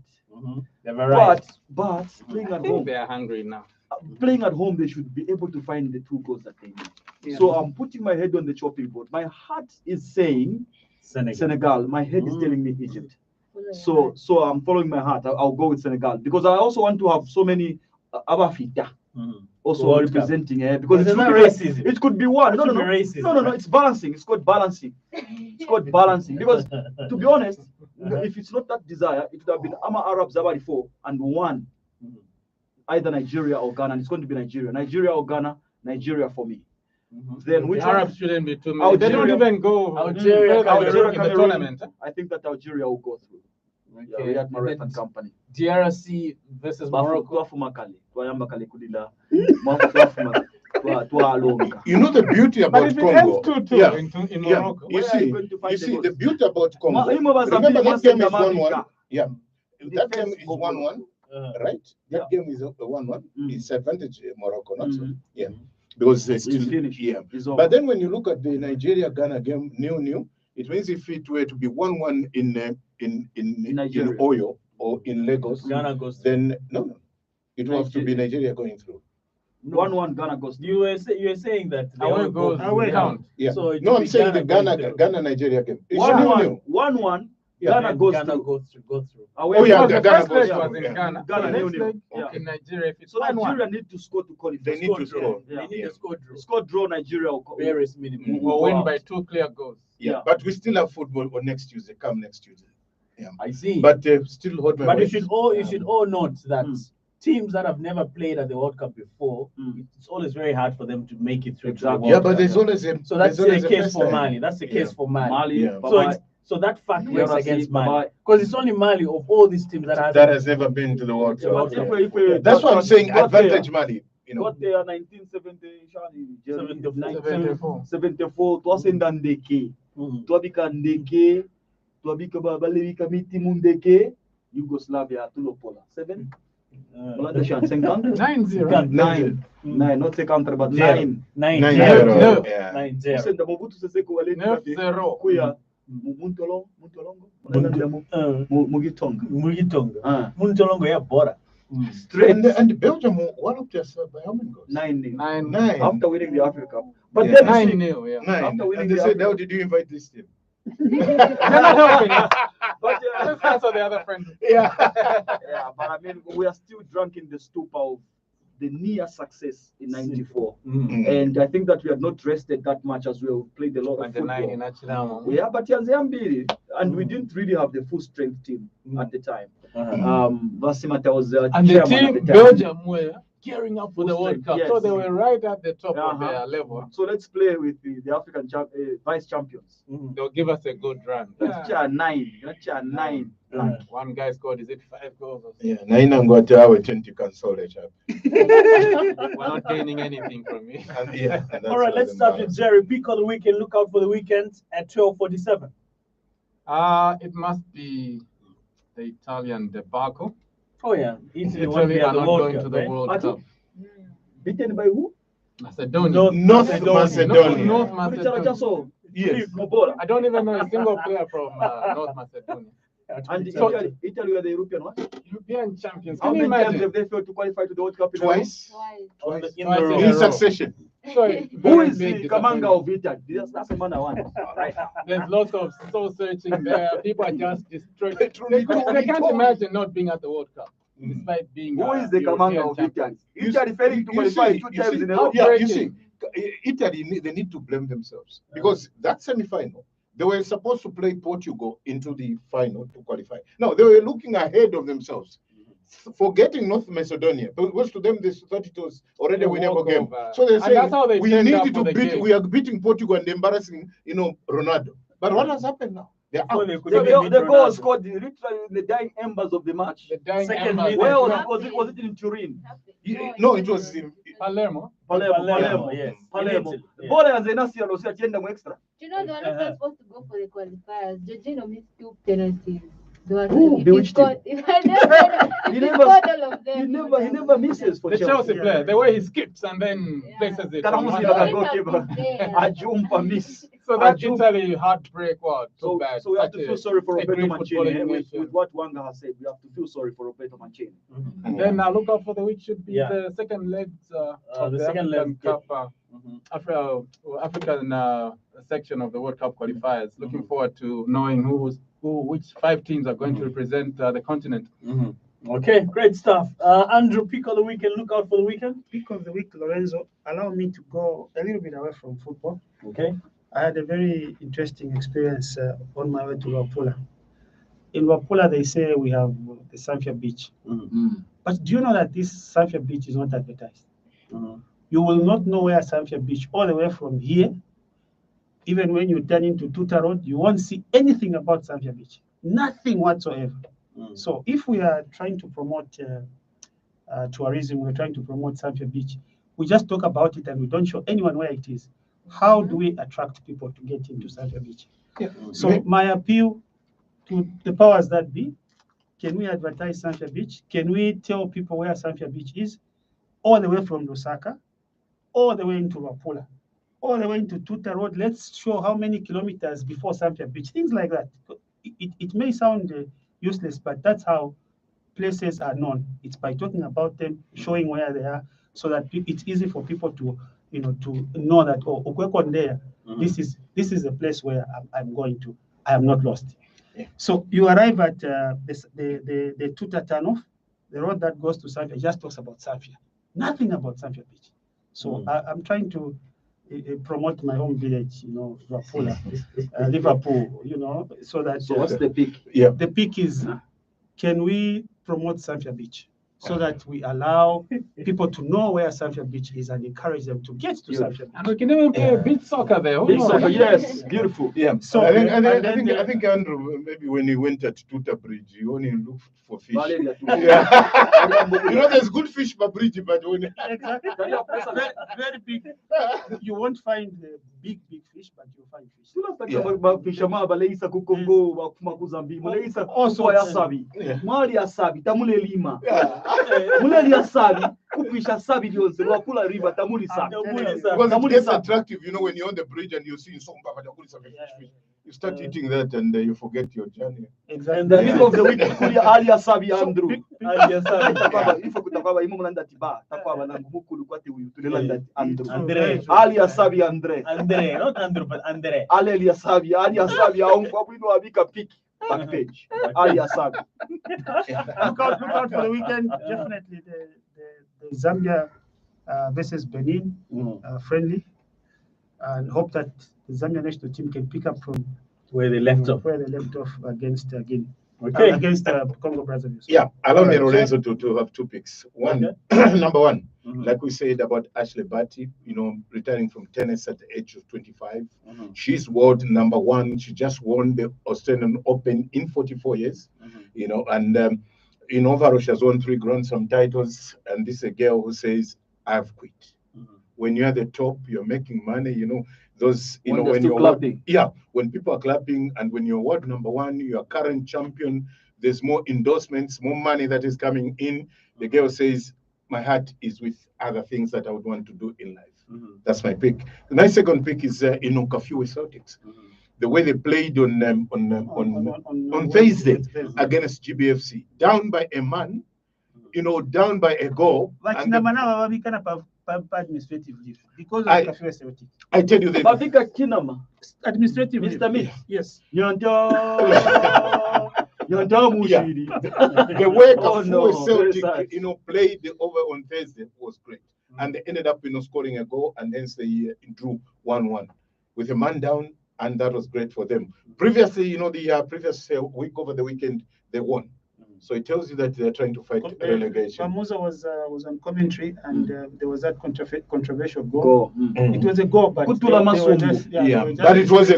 D: They've arrived.
A: But playing
B: I
A: at
B: think
A: home,
B: they are hungry now.
A: they should be able to find the 2 goals that they need.
F: Yeah.
A: So I'm putting my head on the chopping board. My heart is saying Senegal. My head is telling me Egypt. So I'm following my heart. I'll go with Senegal because I also want to have so many Abafita also
D: World Cup.
A: representing because
D: It's
A: it's
D: not
A: looking like
D: racism.
A: it could be one. No,
D: It
A: no,
D: should
A: no.
D: be racism,
A: No, no, no.
D: right?
A: It's balancing. It's called balancing. It's called balancing because to be honest, if it's not that desire, it would have been Ama Arab Zabari 4 and one, either Nigeria or Ghana. And it's going to be Nigeria. Nigeria or Ghana. Nigeria for me. Then which
B: The
A: one?
B: Arabs shouldn't be too many. They don't
A: Algeria-
B: even go
D: Algeria,
B: further in the
A: Cameroon.
B: tournament.
A: I think that Algeria will go through.
D: Okay.
A: Riyad Mahrez
D: And
A: and company.
D: DRC versus Morocco.
A: Twafumakali, twayamba kale kulila, mwafu twafuma, twalonga.
C: You know the beauty
B: But
C: about
B: if it ends
C: Congo.
B: 2-2
C: Yeah.
B: in
C: Yeah.
B: Morocco,
C: You
A: Where are you
C: see,
A: going to find
C: you
A: the
C: see
A: goals?
C: the beauty about Congo.
A: Imo bazambili
C: Remember that
A: mwase
C: game is
A: Damafrika.
C: 1-1. Yeah. That game
A: Defense
C: is
A: of
C: 1-1, right? That game is 1-1. It's advantage Morocco, not so.
A: Mhm.
C: Yeah. Because they
A: It's
C: still
A: finished.
C: yeah.
A: It's over.
C: But then when you look at the Nigeria-Ghana game, 0-0, it means if it were to be 1-1 in
A: Nigeria.
C: Oyo or in Lagos,
D: Ghana goes through.
C: then no. It will have to be Nigeria going through.
A: 1-1 Ghana goes.
D: You were saying that they
B: away
D: all
B: goes
D: go
F: away.
B: count.
C: Yeah.
D: So it
C: No,
D: will
C: I'm
D: be
C: saying the
D: going through.
C: Ghana-Nigeria game. It's
A: 1-1.
C: 0-0.
A: 1-1
C: Yeah.
A: Ghana
D: And
A: goes
D: Ghana
A: through.
D: go through.
A: Away
C: Oh, yeah,
A: goes
B: the
C: Ghana
B: first
C: goes
B: leg
C: through.
B: was in
C: Yeah.
B: Ghana.
A: Ghana,
B: The next
A: nil-nil.
B: leg
A: Yeah.
B: in Nigeria. If it's
A: So
B: 1-1,
A: Nigeria need to score to qualify.
C: They need to score.
D: They need
C: Yeah.
D: a score draw.
A: Score draw Nigeria will
D: Barest minimum.
B: we'll win by 2 clear goals.
C: Yeah. But we still have football on next Tuesday. Come next Tuesday.
D: I see.
C: But still hold my
D: But you
C: weight.
D: should all note that teams that have never played at the World Cup before, it's always very hard for them to make it through. to the
A: Exactly.
D: World
C: Yeah,
D: Cup.
C: but there's always a
D: So that's
C: there's always
D: the
C: a
D: case
C: first
D: for
C: time.
D: Mali. That's the case for Mali.
A: Mali,
C: Yeah.
A: bye-bye.
D: So that fact works
A: DRC,
D: against Mali
A: bye-bye.
D: because it's only Mali of all these teams that
C: That has never been to the World
A: Yeah,
C: Cup.
A: but if we
C: That's what I'm saying.
A: got there-
C: Advantage Mali. You know.
A: Got there 1970,
B: 74.
A: 74, twasenda ndeke, twabika ndeke, twabika balebika miti mundeke, Yugoslavia tulopola. 7? Bangladesh 50?
B: 9-0.
A: 9, not say counter, but
D: Zero.
A: 9.
C: 9-0.
B: No.
C: Yeah.
D: 9-0.
A: Kusenda Mobutu Sese Seko wale
B: 9-0.
A: kuya Muntolongo, Mugitonga.
D: Mugitonga. Muntolongo ya bora.
A: Straight
C: And Belgium won up there by how many goals?
A: 9.
C: 9.
A: After winning the Africa Cup. But
C: Yeah.
A: then you see,
B: 9-0, yeah.
C: 9.
A: After winning
C: And they
A: the
C: said,
A: Africa-
C: how did you invite this team?
B: They're not helping us.
A: but
B: Let's answer the other friend.
C: Yeah.
A: yeah, but I mean, we are still drunk in the stupor of the near success in '94, and I think that we had not rested that much as we have played a lot of football. Yeah, but Yanzambiri, and we didn't really have the full strength team at the time. Vasimata was
B: And the
A: chairman
B: team,
A: at the time.
B: Belgium, were gearing up for the
A: Boosted,
B: World Cup.
A: yes.
B: So they were right at the top of
A: Uh-huh.
B: their level.
A: So let's play with the African vice champions.
B: They'll give us a good run.
A: That's a 9. That's a 9. Blank.
B: One guy scored, is it 5 goals? Or
C: Yeah, naina ngwata awe 20 console chap.
B: We're not gaining anything from it.
C: And yeah. and
D: All right,
C: that's
D: let's
C: what
D: start
C: matters.
D: with Jerry. Pick of the weekend. Look out for the weekend at 12:47.
B: It must be the Italian debacle.
D: Oh yeah, Italy won't
B: Italy
D: be
B: are
D: at the
B: not
D: World
B: going
D: Cup,
B: to the
D: right?
B: World
A: Ati?
B: Cup.
A: Beaten by who?
B: Macedonia.
C: North Macedonia.
B: North
A: Kulichara
B: Macedonia.
A: chaso.
C: Yes.
A: Mobola.
B: I don't even know a single player from North Macedonia.
A: And
B: So-
A: Italy were the European one.
B: European champions.
A: How
B: Can you
A: many times
B: imagine?
A: have they failed to qualify to the World Cup in a row?
C: Twice.
E: Twice.
D: In
B: Twice
D: the row.
B: in a
C: In
B: row.
C: succession.
B: So,
A: Who
B: very
A: is
B: big
A: the commander
B: disappointment.
A: of Italy? That's the man I want. Right now.
B: There's lots of soul searching there. People are just destroyed. They
C: Truly,
B: can't imagine not being at the World Cup, despite being.
A: Who is the commander of
B: European
A: Italy?
B: champions.
A: Italy failing to qualify 2 times in a row.
C: Yeah, you see, Italy, they need to blame themselves because that semi-final, they were supposed to play Portugal into the final to qualify. No, they were looking ahead of themselves, forgetting North Macedonia. Because to them, they thought it was already a winnable game.
B: Walkover.
C: So they
B: And
C: say
B: that's how they
C: we
B: turned
C: need
B: up
C: to
B: for the
C: beat.
B: game.
C: We are beating Portugal and embarrassing, Ronaldo. But what has happened now? They're
D: So
C: out.
D: they could
A: So
D: even beat
A: the goal
D: Ronaldo.
A: scored literally in the dying embers of the match.
B: The dying
D: Second
B: embers.
D: minute.
A: Where
E: What
A: was it?
E: happened?
A: Was it in Turin?
C: No, it was in
B: Palermo.
D: Palermo, yes.
A: Palermo.
D: In Italy, yes.
A: Bora ya Zenasi alose atienda mu extra.
E: Do you know they were not supposed to go for the qualifiers? Jorginho missed 2 penalties. They were
A: Who
E: if he
A: bewitched
E: scored, if
A: He
E: he
A: never-
E: scored all of them.
A: He never misses for
B: The Chelsea
F: Yeah.
B: player, the way he skips and then
E: Yeah.
B: places it.
A: Karamu
B: on one
A: Zidane
B: side.
A: goalkeeper. Ajumpa miss.
B: So that
A: Ajum-
B: Italy heartbreak was too
A: So,
B: bad.
A: so we have to
B: Such
A: feel
B: a-
A: sorry for
B: a
A: Roberto
B: great
A: Mancini.
B: footballing
A: With
B: nation.
A: what Wanga has said, we have to feel sorry for Roberto Mancini.
B: And then look out for the week should be
D: Yeah.
B: the second legs of
D: the
B: the
D: second
B: African
D: leg,
B: Cup,
D: Mhm.
B: African section of the World Cup qualifiers. Looking
D: Mhm.
B: forward to knowing which 5 teams are going to represent the continent.
D: Okay, great stuff. Andrew, pick of the weekend. Look out for the weekend.
F: Pick of the week, Lorenzo. Allow me to go a little bit away from football.
D: Okay.
F: I had a very interesting experience on my way to Wapula. In Wapula, they say we have the Sanfia Beach. But do you know that this Sanfia Beach is not advertised? You will not know where Sanfia Beach, all the way from here. Even when you turn into Tuta Road, you won't see anything about Sanfia Beach. Nothing whatsoever. So if we are trying to promote tourism, we're trying to promote Sanfia Beach, we just talk about it and we don't show anyone where it is. How do we attract people to get into Sanfia Beach? So my appeal to the powers that be, can we advertise Sanfia Beach? Can we tell people where Sanfia Beach is? All the way from Lusaka, all the way into Wapula, all the way into Tuta Road. Let's show how many kilometers before Sanfia Beach, things like that. It may sound useless, but that's how places are known. It's by talking about them, showing where they are, so that it's easy for people to know that, oh, Okwekon there, this is a place where I'm going to. I am not lost.
C: Yeah.
F: So you arrive at the Tuta turnoff, the road that goes to Sanfia just talks about Sanfia, nothing about Sanfia Beach. So I'm trying to promote my home village, Wapula, Liverpool, so that
A: So what's the pick?
C: Yeah.
F: the peak is, can we promote Sanfia Beach so that we allow people to know where Sanfia Beach is and encourage them to get to Sanfia Beach?
B: And we can even play beach soccer there. Who
A: Big
B: knows?
A: soccer, yes, beautiful.
C: Yeah.
F: So,
C: I think,
F: and
C: I think Andrew, maybe when he went at Tuta Bridge, he only looked for fish.
A: Malaria too.
C: Yeah. There's good fish per bridge, but when
F: Exactly. Very big. You won't find the big fish, but you'll find fish.
A: Bafishama baleisa ku Congo bakufuma ku Zambia muleisa
F: Also,
A: ya sabi
C: Yeah.
A: mali ya sabi tamule lima muleli ya sabi kupisha sabi lyonse lwakula river tamuli sabi
C: because it gets attractive, when you're on the bridge and you see Somba, fish. You start eating that and you forget your journey.
F: Exactly.
A: and the pick of the week kuli ali ya sabi Andrew
D: Ali ya sabi.
A: takwaba ifo kutakwaba imo mulanda tiba takwaba na mukulu kwate uyu tulelanda Andrew
D: Andre.
A: ali ya sabi Andre
D: Andre, not Andrew, but Andre.
A: ali ya sabi aungu abwino abika pick Backpage ali ya sabi.
F: Look out for the weekend. Definitely the Zambia versus Benin friendly, and hope that the Zambia national team can pick up from
D: Where they left off.
F: where they left off against Guinea.
D: Okay.
F: Against Congo Brazzaville.
C: Yeah, allow me,
F: Alright.
C: Lorenzo, to have 2 picks. One, number 1, Like we said about Ashley Barty, retiring from tennis at the age of 25. She's world number one. She just won the Australian Open in 44 years, and in overall, she has won 3 Grand Slam titles. And this is a girl who says, I've quit. When you're at the top, you're making money, those, when you're
A: clapping.
C: When people are clapping, and when you're world number one, you're current champion, there's more endorsements, more money that is coming in. The girl says, my heart is with other things that I would want to do in life. That's my pick. My second pick is Kafiwe Celtics. The way they played on Thursday against GBFC, down by a man, down by a goal.
F: But administrative leave because of Kafiwe Celtic.
C: I tell you that.
A: Bafika Kinama.
F: Administrative
A: Mr.
F: leave.
A: Mitt.
F: Yes.
C: The way Kafiwe Celtic, played over on Thursday was great. And they ended up, scoring a goal, and hence they drew 1-1 with a man down, and that was great for them. Previously, the previous week over the weekend, they won. So it tells you that they're trying to fight relegation.
F: Mamuza was on commentary, and there was that controversial goal. It was a goal, but
C: but it was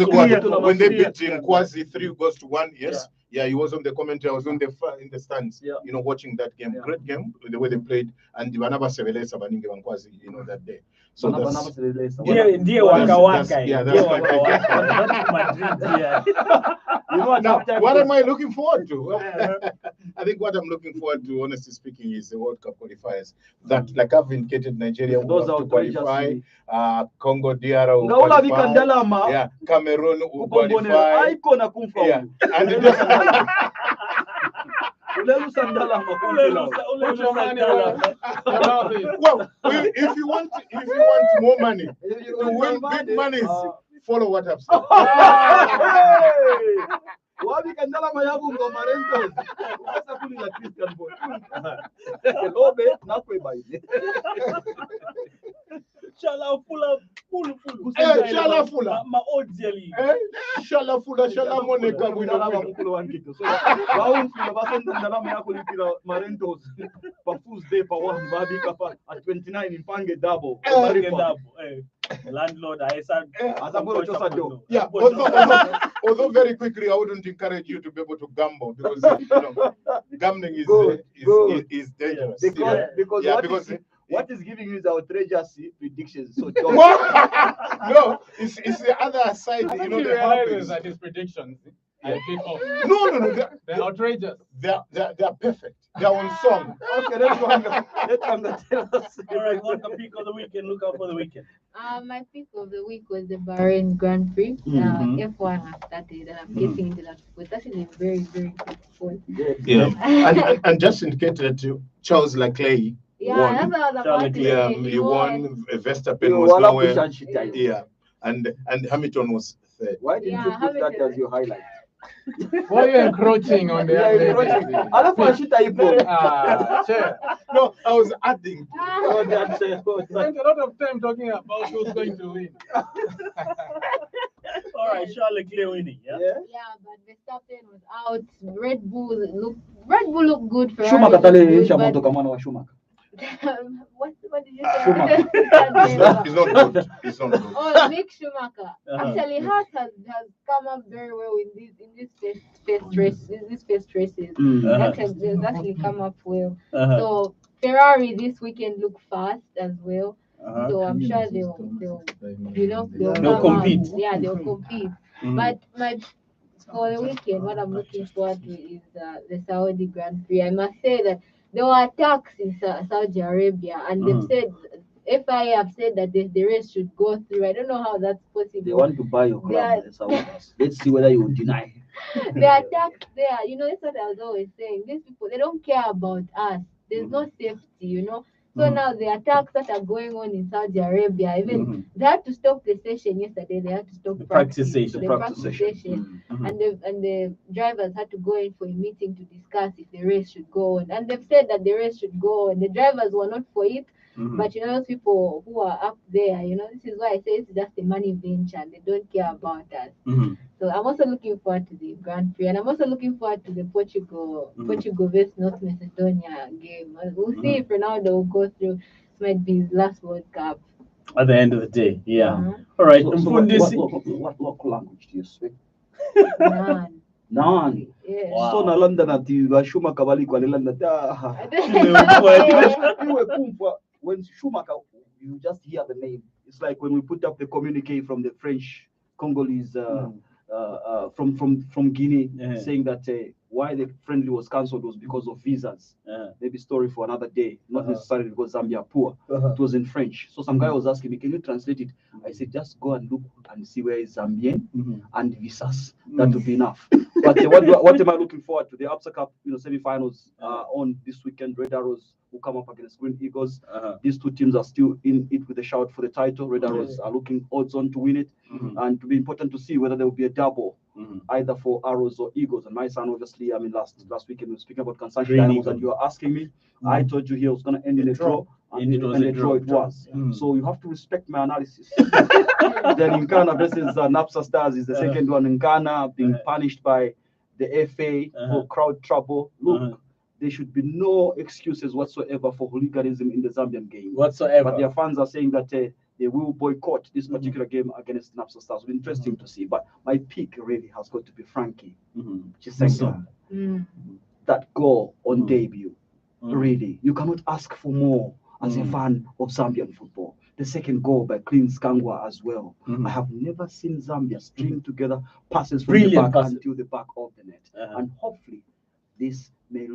C: a goal. When they beat Nkwazi 3-1. Yes. Yeah, he was on the commentary. I was in the stands, watching that game. Great game, the way they played, and the Banaba Sevelesa Baninge Nkwazi, that day. So that's my pick. What am I looking forward to? I think what I'm looking forward to, honestly speaking, is the World Cup qualifiers. That, like I've indicated, Nigeria will have to qualify. Congo DR will qualify. Yeah, Cameroon will qualify. Yeah, and well, if you want more money, to win big money, follow what I've said.
D: Shala full.
C: Shala Monica.
A: At 29 in Pange double.
D: Landlord,
C: yeah, although very quickly, I wouldn't encourage you to be able to gamble because gambling is dangerous. Because
A: what is giving you the outrageous predictions? So
C: no, it's the other side.
B: I realize that his predictions. No, they're outrageous.
C: They're perfect. They're on song.
A: Okay, let's go. Tell us.
D: All right, what's the pick of the weekend? Look out for the weekend.
E: My pick of the week was the Bahrain Grand Prix. F1 has started, and I'm getting into that. But that is a very, very good sport.
C: Yeah, and just indicate that Charles Leclerc won. He won. Verstappen was nowhere. Yeah, and Hamilton was third.
A: Why didn't you put that as your highlight?
B: Why are you encroaching on the
C: No, I was adding.
B: Spent a lot of time talking about who's going to win.
D: All right, Charles Leclerc winning. Yeah,
E: but Verstappen was out. Red Bull looked good for
A: Schumacher.
E: What did you say?
C: It's not good.
E: Oh, Mick Schumacher. Actually, Haas has come up very well in these first races. Actually come up well. So Ferrari this weekend look fast as well. So I'm sure they'll
D: compete.
E: They'll compete. But for the weekend, what I'm looking forward to is the Saudi Grand Prix. I must say that there were attacks in Saudi Arabia, and they've said, FIA have said that the race should go through. I don't know how that's possible.
A: They want to buy your crown. Let's see whether you will deny.
E: The attacks there, that's what I was always saying. These people, they don't care about us. There's no safety, So now the attacks that are going on in Saudi Arabia, even they had to stop the session yesterday. They had to stop the practice session. And the drivers had to go in for a meeting to discuss if the race should go on. And they've said that the race should go on. The drivers were not for it, But you know, those people who are up there, you know, this is why I say it's just a money venture and they don't care about us. So I'm also looking forward to the Grand Prix, and I'm also looking forward to the Portugal vs North Macedonia game. We'll see if Ronaldo will go through. This might be his last World Cup.
D: At the end of the day, yeah.
E: Uh-huh.
D: All right.
A: So what local language do you speak?
E: None.
A: None.
E: Yeah.
D: Wow.
A: So na London ati Schumacher bali kwa London. When Schumacher, you just hear the name. It's like when we put up the communique from the French Congolese from Guinea saying that why the friendly was cancelled was because of visas. Maybe story for another day, not necessarily because Zambia are poor. It was in French. So some guy was asking me, can you translate it? I said, just go and look and see where is Zambian and visas. That will be enough. But what am I looking forward to? The Absa Cup, semi-finals on this weekend. Red Arrows will come up against Green Eagles. These two teams are still in it with a shout for the title. Red Arrows are looking odds on to win it, and to be important to see whether there will be a double, either for Arrows or Eagles. And my son, obviously, last weekend we were speaking about Kansanshi Dynamos, and you were asking me. I told you he was going to end in a draw, and it was a draw. It was. So you have to respect my analysis. Then Nkana versus Napsa Stars is the second one. Nkana being punished by the FA for crowd trouble. Look, there should be no excuses whatsoever for hooliganism in the Zambian game.
D: Whatsoever.
A: But their fans are saying that they will boycott this particular game against Napsa Stars. It'll be interesting to see. But my pick really has got to be Frankie Chisenga. That goal on debut. Really, you cannot ask for more as a fan of Zambian football. The second goal by Clean Skangwa as well. I have never seen Zambia string together passes from the back until the back of the net. And hopefully this may